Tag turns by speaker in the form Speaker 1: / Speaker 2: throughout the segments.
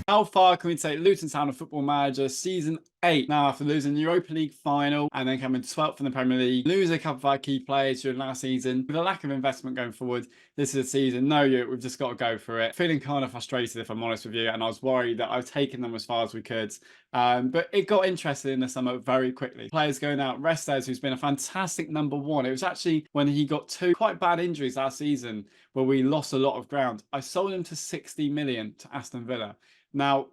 Speaker 1: How far can we take Luton Town of Football Manager Season 8? Now, after losing the Europa League final and then coming 12th in the Premier League, losing a couple of our key players during last season, with a lack of investment going forward, this is a season, we've just got to go for it. Feeling kind of frustrated, if I'm honest with you, and I was worried that I've taken them as far as we could. But it got interested in the summer very quickly. Players going out, Restes, who's been a fantastic #1. It was actually when he got 2 quite bad injuries last season where we lost a lot of ground. I sold him to 60 million to Aston Villa. Now,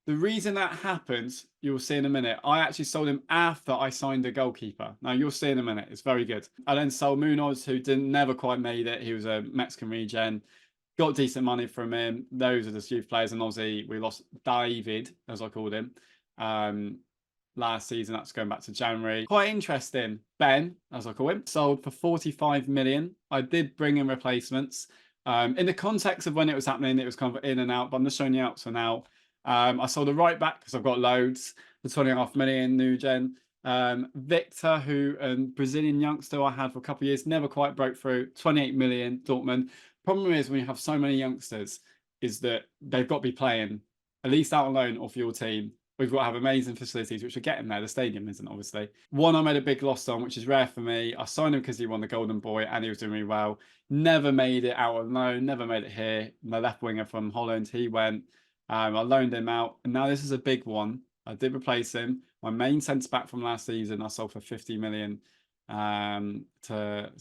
Speaker 1: the reason that happened, you'll see in a minute. I actually sold him after I signed a goalkeeper. Now, you'll see in a minute. It's very good. I then sold Munoz, who never quite made it. He was a Mexican regen. Got decent money from him. Those are the youth players. And obviously, we lost David, as I called him, last season. That's going back to January. Quite interesting. Ben, as I call him, sold for 45 million. I did bring in replacements. In the context of when it was happening, it was kind of in and out, but I'm just showing you out for now. I sold a right back because I've got loads for 20.5 million, new gen. Victor, who Brazilian youngster I had for a couple of years, never quite broke through, 28 million, Dortmund. Problem is, when you have so many youngsters, is that they've got to be playing at least out on loan or for your team. We've got to have amazing facilities, which are getting there. The stadium isn't, obviously. One I made a big loss on, which is rare for me. I signed him because he won the Golden Boy and he was doing really well. Never made it out on loan, never made it here. My left winger from Holland, he went. I loaned him out. And now this is a big one. I did replace him. My main centre-back from last season, I sold for 50 million to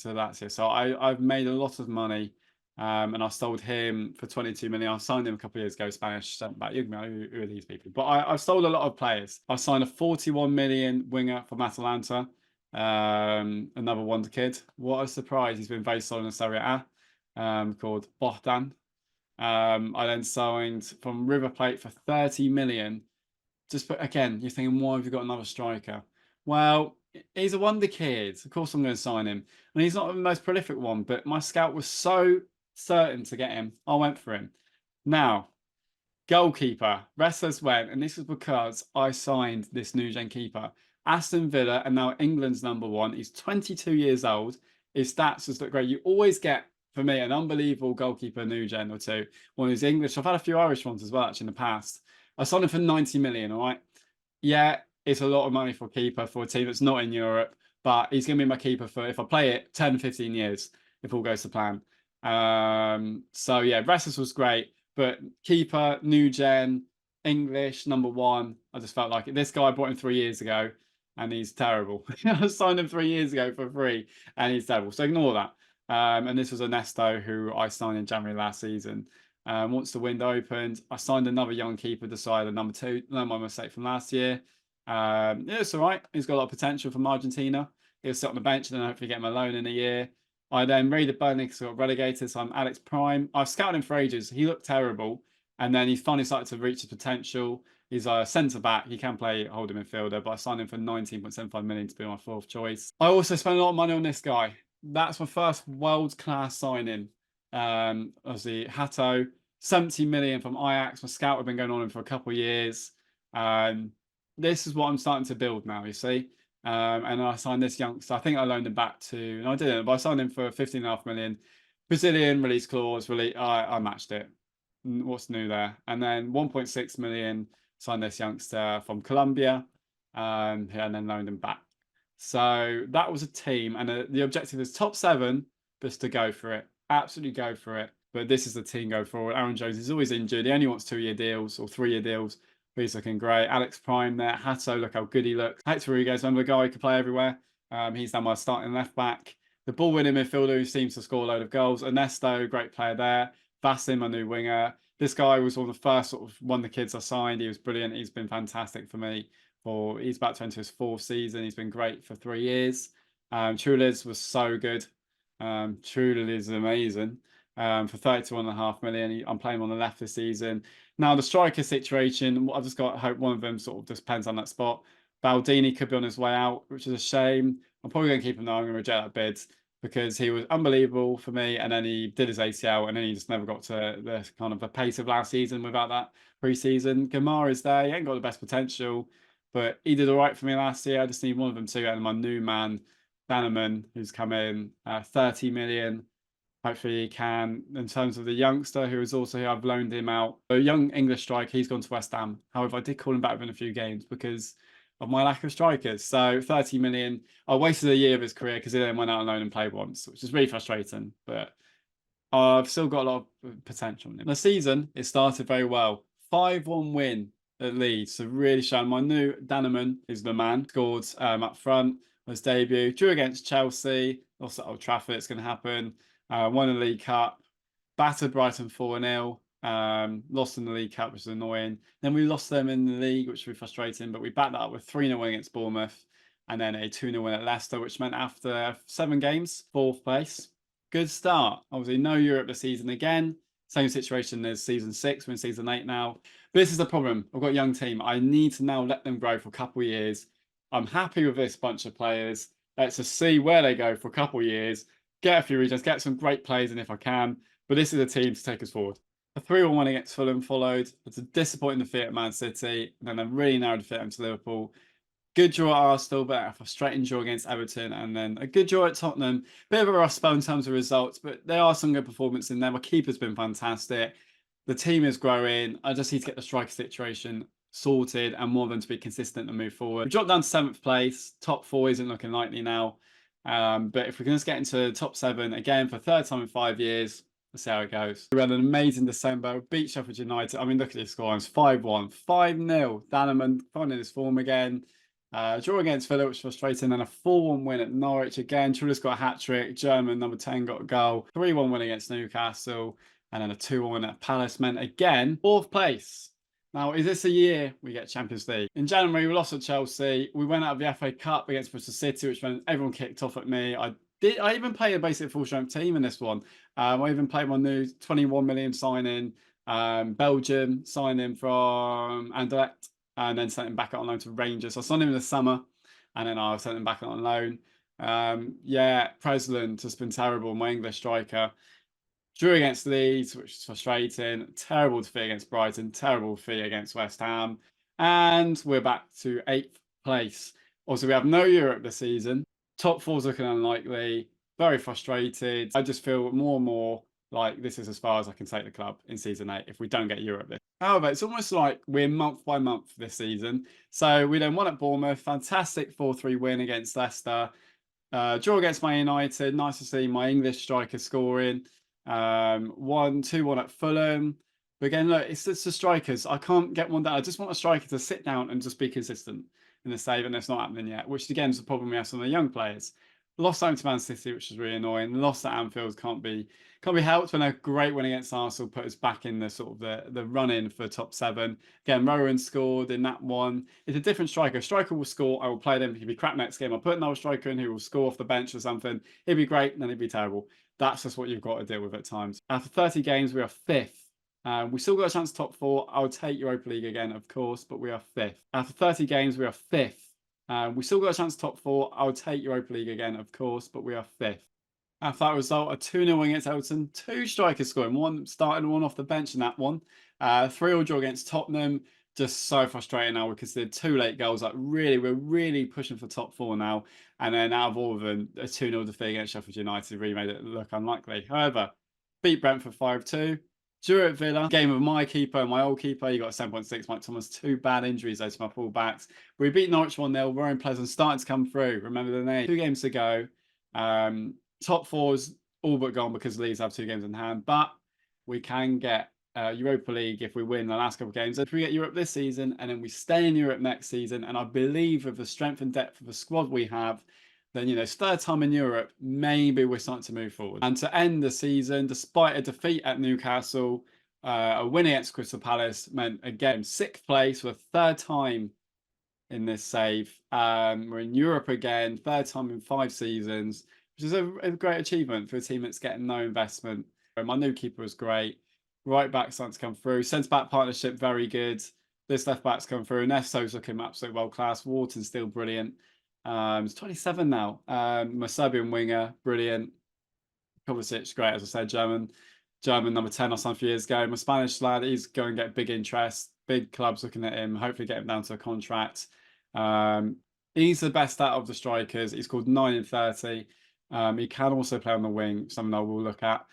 Speaker 1: that year. So I've made a lot of money. And I sold him for 22 million. I signed him a couple of years ago, Spanish centre-back. You know, who are these people? But I've sold a lot of players. I signed a 41 million winger from Atalanta, another wonder kid. What a surprise. He's been very solid in Serie A, called Brighton. I then signed from River Plate for 30 million. Just, but again, you're thinking, why have you got another striker? Well, he's a wonder kid. Of course I'm going to sign him. And he's not the most prolific one, but my scout was so certain to get him. I went for him. Now, goalkeeper, Restless went, and this is because I signed this new gen keeper. Aston Villa, and now England's #1. He's 22 years old. His stats just look great. You always get, for me, an unbelievable goalkeeper new gen or two. One who's English. I've had a few Irish ones as well, actually, in the past. I signed him for 90 million, all right? Yeah, it's a lot of money for a keeper for a team that's not in Europe, but he's going to be my keeper for, if I play it, 10, 15 years, if all goes to plan. So yeah, Restless was great, but keeper, new gen, English, #1. I just felt like it. This guy I bought him 3 years ago, and he's terrible. I signed him 3 years ago for free, and he's terrible. So ignore that. And this was Ernesto, who I signed in January last season. Once the window opened, I signed another young keeper, decided #2. Learned my mistake from last year. Yeah, it's all right. He's got a lot of potential from Argentina. He'll sit on the bench and then hopefully get him a loan in a year. I then raided Burnley because I got relegated, so I'm Alex Prime. I've scouted him for ages. He looked terrible, and then he finally started to reach his potential. He's a centre-back. He can play holding midfielder, but I signed him for 19.75 million to be my 4th choice. I also spent a lot of money on this guy. That's my first world-class signing. Obviously, Hato, 70 million from Ajax. My scout had been going on him for a couple of years. This is what I'm starting to build now, you see. And I signed this youngster. I think I loaned him back to, no, I didn't, but I signed him for 15.5 million. Brazilian release clause, I matched it. What's new there? And then 1.6 million, signed this youngster from Colombia, and then loaned him back. So that was a team, and the objective is top 7, just to go for it. Absolutely go for it. But this is the team go forward. Aaron Jones is always injured. He only wants 2-year deals or 3-year deals. He's looking great. Alex Prime there. Hato, look how good he looks. Hector Rodriguez, remember the guy who could play everywhere? He's now my starting left back. The ball-winning midfielder who seems to score a load of goals. Ernesto, great player there. Basim, my new winger. This guy was one of the first sort of one of the kids I signed. He was brilliant. He's been fantastic for me. He's about to enter his 4th season. He's been great for 3 years. Truliz was so good. Truliz is amazing. For 32.5 million. I'm playing him on the left this season. Now, the striker situation, I've just got to hope one of them sort of just depends on that spot. Baldini could be on his way out, which is a shame. I'm probably going to keep him though. I'm going to reject that bid because he was unbelievable for me. And then he did his ACL and then he just never got to the kind of the pace of last season without that pre-season. Gamar is there. He ain't got the best potential, but he did all right for me last year. I just need one of them too. And my new man, Bannerman, who's come in, 30 million. Hopefully he can. In terms of the youngster who is also here, I've loaned him out. A young English striker, he's gone to West Ham. However, I did call him back within a few games because of my lack of strikers. So 30 million. I wasted a year of his career because he then went out on loan and played once, which is really frustrating. But I've still got a lot of potential in him. The season, it started very well. 5-1 win at Leeds. So really showing my new Danneman is the man. Scored up front on his debut. Drew against Chelsea. Also at Old Trafford, it's going to happen. Won the League Cup. Battered Brighton 4-0. Lost in the League Cup, which is annoying. Then we lost them in the league, which was frustrating. But we backed that up with 3-0 win against Bournemouth. And then a 2-0 win at Leicester, which meant after 7 games, 4th place. Good start. Obviously, no Europe this season again. Same situation as season 6. We're in season 8 now. But this is the problem. I've got a young team. I need to now let them grow for a couple of years. I'm happy with this bunch of players. Let's just see where they go for a couple of years. Get a few regions, get some great players in if I can. But this is a team to take us forward. A 3-1 win against Fulham followed. It's a disappointing defeat at Man City. And then a really narrow defeat against Liverpool. Good draw at Arsenal, but a frustrating draw against Everton, and then a good draw at Tottenham. Bit of a rough spell in terms of results, but there are some good performances in there. My keeper's been fantastic. The team is growing. I just need to get the striker situation sorted and more than to be consistent and move forward. We dropped down to 7th place. Top 4 isn't looking likely now. But if we can just get into top 7 again for 3rd time in 5 years, let's see how it goes. We had an amazing December. Beat Sheffield United. I mean, look at this score. It's 5-1, 5-0. Danneman finding his form again. Draw against Villa, which was frustrating. Then a 4-1 win at Norwich again. Trulis got a hat-trick. German, number 10, got a goal. 3-1 win against Newcastle. And then a 2-1 win at Palace meant, again, 4th place. Now, is this a year we get Champions League? In January, we lost at Chelsea. We went out of the FA Cup against Bristol City, which meant everyone kicked off at me. I even played a basic full-strength team in this one. I even played my new 21 million signing, Belgium signing from Anderlecht. And then sent him back out on loan to Rangers. So I signed him in the summer, and then I sent him back out on loan. Yeah, Presland has been terrible, my English striker. Drew against Leeds, which is frustrating. Terrible defeat against Brighton. Terrible defeat against West Ham. And we're back to 8th place. Also, we have no Europe this season. Top 4's looking unlikely. Very frustrated. I just feel more and more like this is as far as I can take the club in season 8 if we don't get Europe this. However, it's almost like we're month by month this season. So we then won at Bournemouth, fantastic 4-3 win against Leicester. Draw against Man United, nice to see my English striker scoring. 1-2-1 at Fulham. But again, look, it's the strikers. I can't get one down. I just want a striker to sit down and just be consistent in the save, and it's not happening yet, which again is the problem we have with the young players. Lost home to Man City, which is really annoying. Lost at Anfield can't be helped. When a great win against Arsenal put us back in the sort of the run-in for top 7. Again, Rowan scored in that one. It's a different striker. Striker will score. I will play them. He'll be crap next game. I'll put another striker in who will score off the bench or something. He'd be great, and then he'd be terrible. That's just what you've got to deal with at times. After 30 games, we are 5th. We still got a chance top 4. I would take Europa League again, of course, but we are 5th. After 30 games, we are 5th. We still got a chance top 4. I would take Europa League again, of course, but we are 5th. After that result, a 2-0 win against Everton. 2 strikers scoring. One starting, one off the bench in that one. 3-3 draw against Tottenham. Just so frustrating now because they're 2 late goals. Like we're really pushing for top 4 now. And then out of all of them, a 2-0 defeat against Sheffield United really made it look unlikely. However, beat Brentford 5-2. Drew at Villa, game of my keeper and my old keeper. You got a 7.6, Mike Thomas. 2 bad injuries though to my full-backs. We beat Norwich 1-0. We're in Pleasant, starting to come through. Remember the name. 2 games to go. Top 4's all but gone because Leeds have 2 games in hand. But we can get Europa League if we win the last couple of games. If we get Europe this season and then we stay in Europe next season, and I believe with the strength and depth of the squad we have, then, you know, 3rd time in Europe, maybe we're starting to move forward. And to end the season, despite a defeat at Newcastle, a win against Crystal Palace meant, again, 6th place for the 3rd time in this save. We're in Europe again, 3rd time in 5 seasons, which is a great achievement for a team that's getting no investment. My new keeper was great. Right back starting to come through. Centre back partnership, very good. This left back's come through. Nesto's looking absolutely world class. Wharton's still brilliant. He's 27 now. My Serbian winger, brilliant. Kovacic, great, as I said, German number 10 I signed a few years ago. My Spanish lad, he's going to get big interest. Big clubs looking at him. Hopefully get him down to a contract. He's the best out of the strikers. He's called 9 in 30. He can also play on the wing, something I will look at.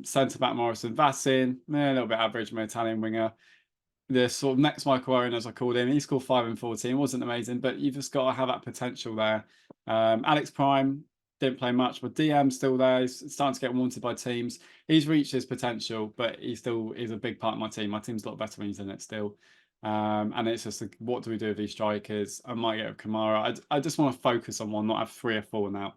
Speaker 1: Centre back Morrison Vassin, a little bit average, my Italian winger. The sort of next Michael Owen, as I called him, he scored 5 and 14. Wasn't amazing, but you've just got to have that potential there. Alex Prime didn't play much, but DM's still there. He's starting to get wanted by teams. He's reached his potential, but he still is a big part of my team. My team's a lot better when he's in it still. And it's just what do we do with these strikers? I might get a Kamara. I just want to focus on one, not have 3 or 4 now.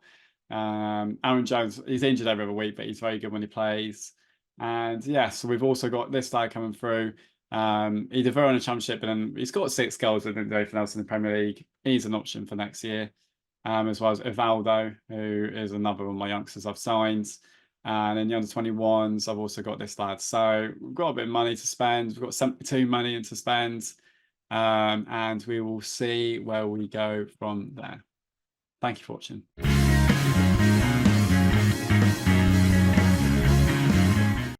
Speaker 1: Aaron Jones, he's injured every other week, but he's very good when he plays. And yeah, so we've also got this guy coming through. He did very on a championship, but then he's got 6 goals and didn't do anything else in the Premier League. He's an option for next year. As well as Evaldo, who is another one of my youngsters I've signed. And in the under-21s, I've also got this lad. So we've got a bit of money to spend. We've got 72 money to spend. And we will see where we go from there. Thank you for watching.